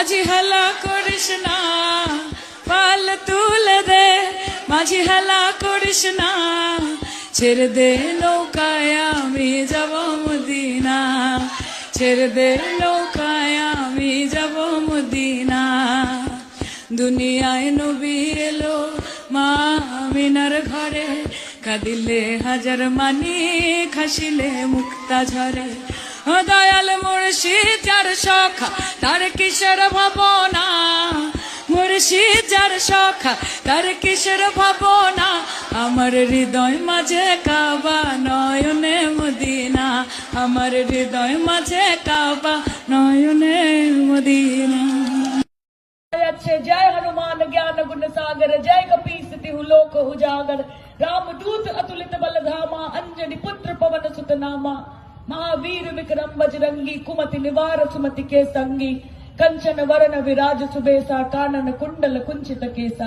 মাঝি হেলা করিস না, পাল তুলে দে, মাঝি হেলা করিস না, ছেড়ে দে নৌকায় আমি যাব মদিনা, ছেড়ে দে নৌকায় আমি যাব মদিনা। দুনিয়ায় নবী এলো মা আমিনার ঘরে, কাঁদিলে হাজার মানি খাসিলে মুক্তা ঝরে। ও দয়াল মুর্শিদ যার সখা তার কিসের ভাবনা, মুর্শিদ যার সখা তার কিসের ভাবনা, আমার হৃদয় মাঝে কাবা নয়নে মদিনা, আমার হৃদয় মাঝে কাবা নয়নে মদিনা। जय हनुमान ज्ञान गुण सागर, जय कपीस तिहु लोक उजागर, रामदूत अतुलित बल धामा, अंजनी पुत्र पवन सुत नामा, महावीर विक्रम बजरंगी, कुमति निवार सुमति के संगी, कंचन वरण विराज सुबेसा, कानन कुंडल कुंचित केसा।